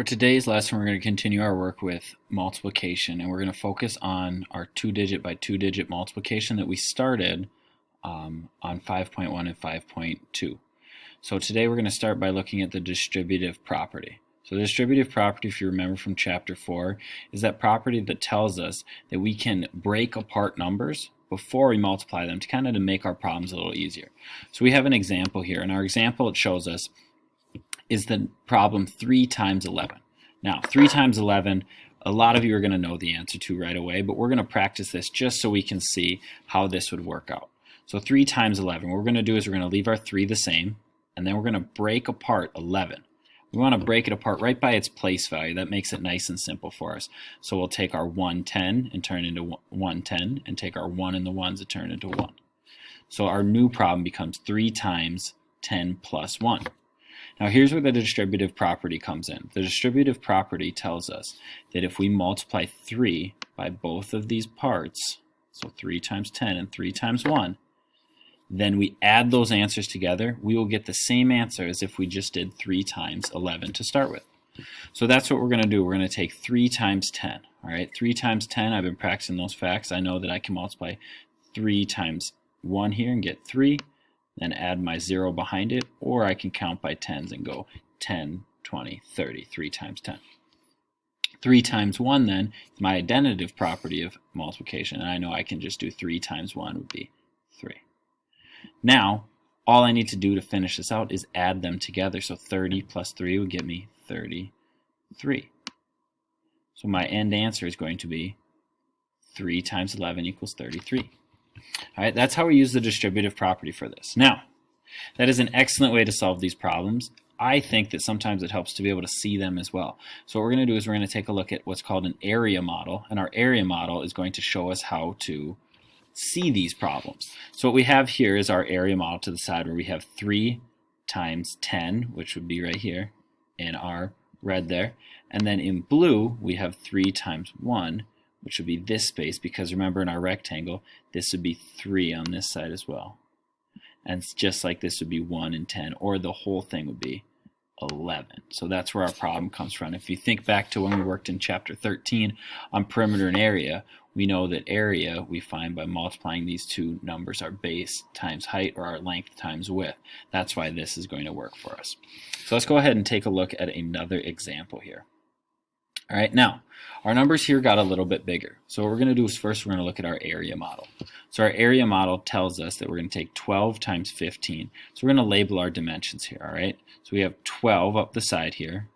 For today's lesson, we're going to continue our work with multiplication, and we're going to focus on our 2-digit by 2-digit multiplication that we started on 5.1 and 5.2. So today we're going to start by looking at the distributive property. So the distributive property, if you remember from chapter 4, is that property that tells us that we can break apart numbers before we multiply them to make our problems a little easier. So we have an example here. In our example, it shows us is the problem 3 times 11. Now, 3 times 11, a lot of you are going to know the answer to right away, but we're going to practice this just so we can see how this would work out. So 3 times 11, what we're going to do is we're going to leave our 3 the same, and then we're going to break apart 11. We want to break it apart right by its place value. That makes it nice and simple for us. So we'll take our 110 and turn it into 110, and take our 1 and the 1s and turn it into 1. So our new problem becomes 3 times 10 plus 1. Now here's where the distributive property comes in. The distributive property tells us that if we multiply 3 by both of these parts, so 3 times 10 and 3 times 1, then we add those answers together, we will get the same answer as if we just did 3 times 11 to start with. So that's what we're going to do. We're going to take 3 times 10. All right, 3 times 10, I've been practicing those facts. I know that I can multiply 3 times 1 here and get 3. Then add my 0 behind it, or I can count by tens and go 10, 20, 30, 3 times 10. 3 times 1 then is my identitive property of multiplication, and I know I can just do 3 times 1 would be 3. Now, all I need to do to finish this out is add them together, so 30 plus 3 would give me 33. So my end answer is going to be 3 times 11 equals 33. All right, that's how we use the distributive property for this. Now, that is an excellent way to solve these problems. I think that sometimes it helps to be able to see them as well. So what we're going to do is we're going to take a look at what's called an area model, and our area model is going to show us how to see these problems. So what we have here is our area model to the side where we have 3 times 10, which would be right here in our red there, and then in blue we have 3 times 1, which would be this space, because remember in our rectangle, this would be 3 on this side as well. And just like this would be 1 and 10, or the whole thing would be 11. So that's where our problem comes from. If you think back to when we worked in chapter 13 on perimeter and area, we know that area we find by multiplying these two numbers, our base times height, or our length times width. That's why this is going to work for us. So let's go ahead and take a look at another example here. All right, now, our numbers here got a little bit bigger. So what we're going to do is first we're going to look at our area model. So our area model tells us that we're going to take 12 times 15. So we're going to label our dimensions here, all right? So we have 12 up the side here.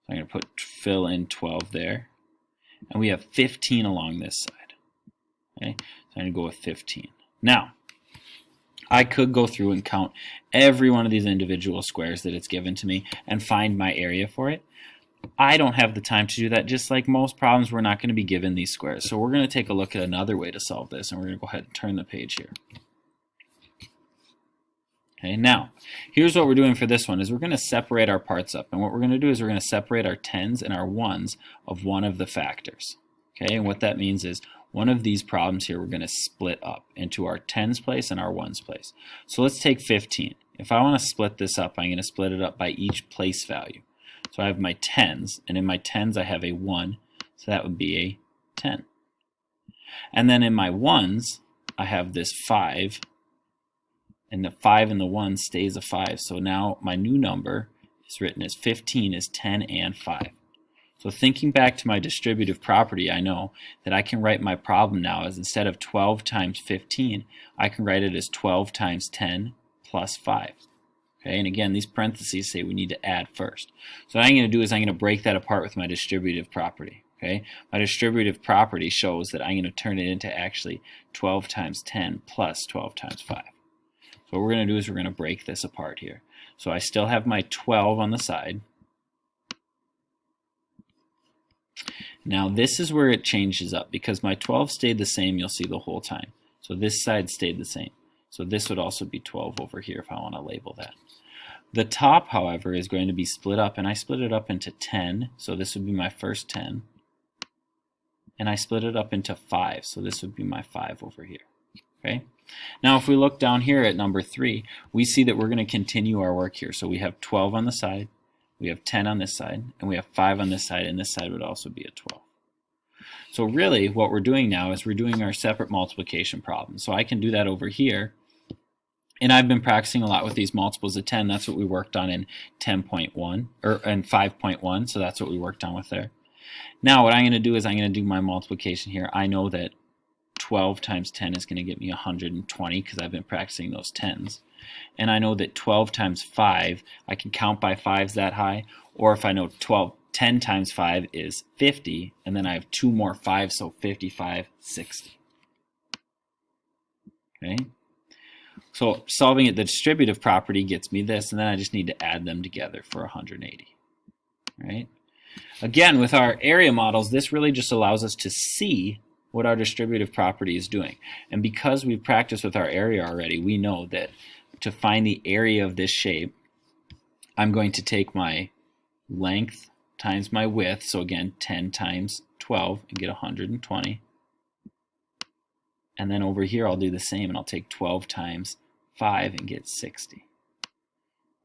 So I'm going to fill in 12 there. And we have 15 along this side. Okay, so I'm going to go with 15. Now, I could go through and count every one of these individual squares that it's given to me and find my area for it. I don't have the time to do that. Just like most problems, we're not going to be given these squares. So we're going to take a look at another way to solve this, and we're going to go ahead and turn the page here. Okay, now, here's what we're doing for this one, is we're going to separate our parts up. And what we're going to do is we're going to separate our 10s and our 1s of one of the factors. Okay, and what that means is one of these problems here we're going to split up into our 10s place and our 1s place. So let's take 15. If I want to split this up, I'm going to split it up by each place value. So I have my 10s, and in my 10s I have a 1, so that would be a 10. And then in my 1s, I have this 5, and the 5 and the 1 stays a 5. So now my new number is written as 15 is 10 and 5. So thinking back to my distributive property, I know that I can write my problem now as instead of 12 times 15, I can write it as 12 times 10 plus 5. Okay, and again, these parentheses say we need to add first. So what I'm going to do is I'm going to break that apart with my distributive property. Okay, my distributive property shows that I'm going to turn it into actually 12 times 10 plus 12 times 5. So what we're going to do is we're going to break this apart here. So I still have my 12 on the side. Now this is where it changes up, because my 12 stayed the same, you'll see the whole time. So this side stayed the same. So this would also be 12 over here if I want to label that. The top, however, is going to be split up, and I split it up into 10, so this would be my first 10. And I split it up into 5, so this would be my 5 over here. Okay. Now if we look down here at number 3, we see that we're going to continue our work here. So we have 12 on the side, we have 10 on this side, and we have 5 on this side, and this side would also be a 12. So really what we're doing now is we're doing our separate multiplication problem. So I can do that over here. And I've been practicing a lot with these multiples of 10. That's what we worked on in 10.1 or in 5.1. So that's what we worked on with there. Now what I'm going to do is I'm going to do my multiplication here. I know that 12 times 10 is going to get me 120 because I've been practicing those tens. And I know that 12 times 5, I can count by 5s that high. Or if I know 10 times 5 is 50, and then I have 2 more 5s, so 55, 60. Okay? So solving it, the distributive property gets me this, and then I just need to add them together for 180. Right? Again, with our area models, this really just allows us to see what our distributive property is doing. And because we've practiced with our area already, we know that to find the area of this shape, I'm going to take my length times my width, so again 10 times 12 and get 120. And then over here I'll do the same, and I'll take 12 times 5 and get 60.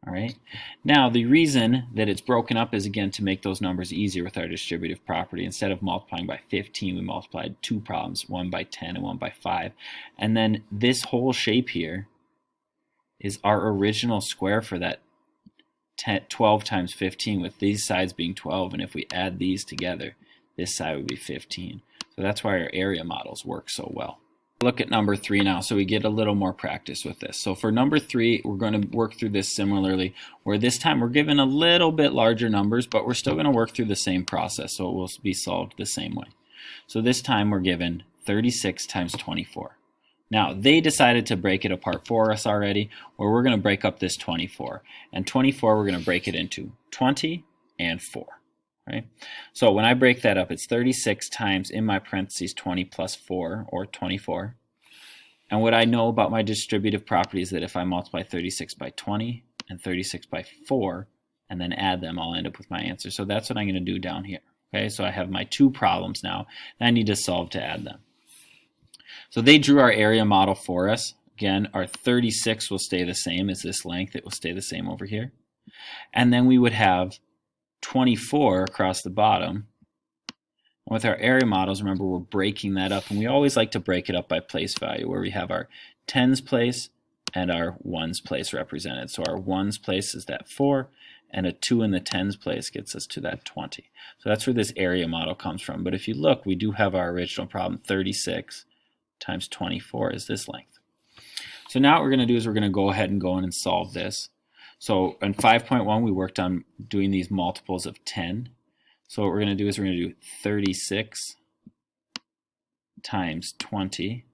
All right. Now the reason that it's broken up is again to make those numbers easier with our distributive property. Instead of multiplying by 15, we multiplied 2 problems, one by 10 and one by 5. And then this whole shape here is our original square for that 12 times 15, with these sides being 12, and if we add these together, this side would be 15. So that's why our area models work so well. Look at number 3 now, so we get a little more practice with this. So for number 3, we're going to work through this similarly, where this time we're given a little bit larger numbers, but we're still going to work through the same process, so it will be solved the same way. So this time we're given 36 times 24. Now, they decided to break it apart for us already, where we're going to break up this 24. And 24, we're going to break it into 20 and 4. Right? So when I break that up, it's 36 times, in my parentheses, 20 plus 4, or 24. And what I know about my distributive property is that if I multiply 36 by 20 and 36 by 4, and then add them, I'll end up with my answer. So that's what I'm going to do down here. Okay, so I have my 2 problems now, and I need to solve to add them. So they drew our area model for us. Again, our 36 will stay the same as this length. It will stay the same over here. And then we would have 24 across the bottom. With our area models, remember, we're breaking that up, and we always like to break it up by place value, where we have our tens place and our ones place represented. So our ones place is that 4, and a 2 in the tens place gets us to that 20. So that's where this area model comes from. But if you look, we do have our original problem. 36 times 24 is this length. So now what we're going to do is we're going to go ahead and go in and solve this. So in 5.1, we worked on doing these multiples of 10. So what we're going to do is we're going to do 36 times 20.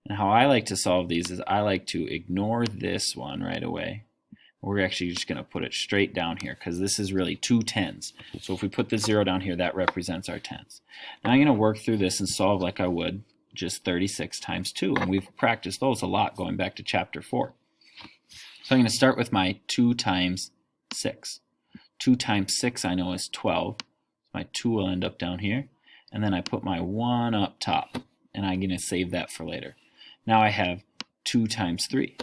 And how I like to solve these is I like to ignore this one right away. We're actually just going to put it straight down here because this is really 2 tens. So if we put the 0 down here, that represents our tens. Now I'm going to work through this and solve like I would just 36 times 2. And we've practiced those a lot going back to chapter 4. So I'm going to start with my 2 times 6. 2 times 6 I know is 12. My 2 will end up down here. And then I put my 1 up top. And I'm going to save that for later. Now I have 2 times 3.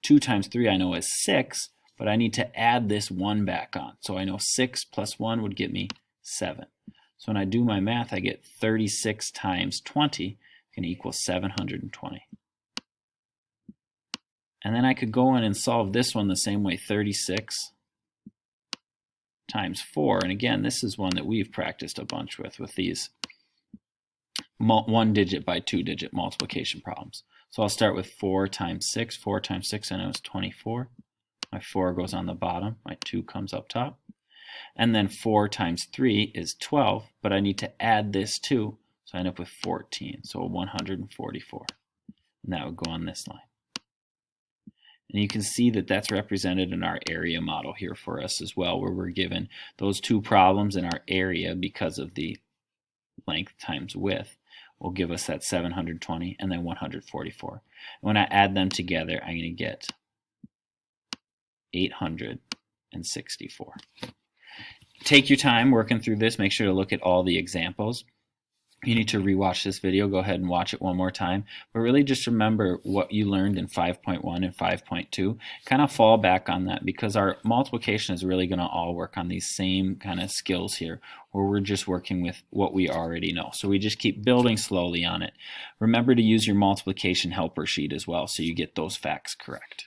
2 times 3 I know is 6. But I need to add this 1 back on. So I know 6 plus 1 would get me 7. So when I do my math, I get 36 times 20 can equal 720. And then I could go in and solve this one the same way, 36 times 4. And again, this is one that we've practiced a bunch with these 1-digit by 2-digit multiplication problems. So I'll start with 4 times 6. 4 times 6 I know is 24. My 4 goes on the bottom. My 2 comes up top. And then 4 times 3 is 12, but I need to add this 2, so I end up with 14, so 144. And that would go on this line. And you can see that that's represented in our area model here for us as well, where we're given those 2 problems in our area because of the length times width will give us that 720 and then 144. And when I add them together, I'm going to get 864. Take your time working through this. Make sure to look at all the examples. you need to rewatch this video, go ahead and watch it one more time. But really just remember what you learned in 5.1 and 5.2. Kind of fall back on that, because our multiplication is really going to all work on these same kind of skills here, where we're just working with what we already know. So we just keep building slowly on it. Remember to use your multiplication helper sheet as well, so you get those facts correct.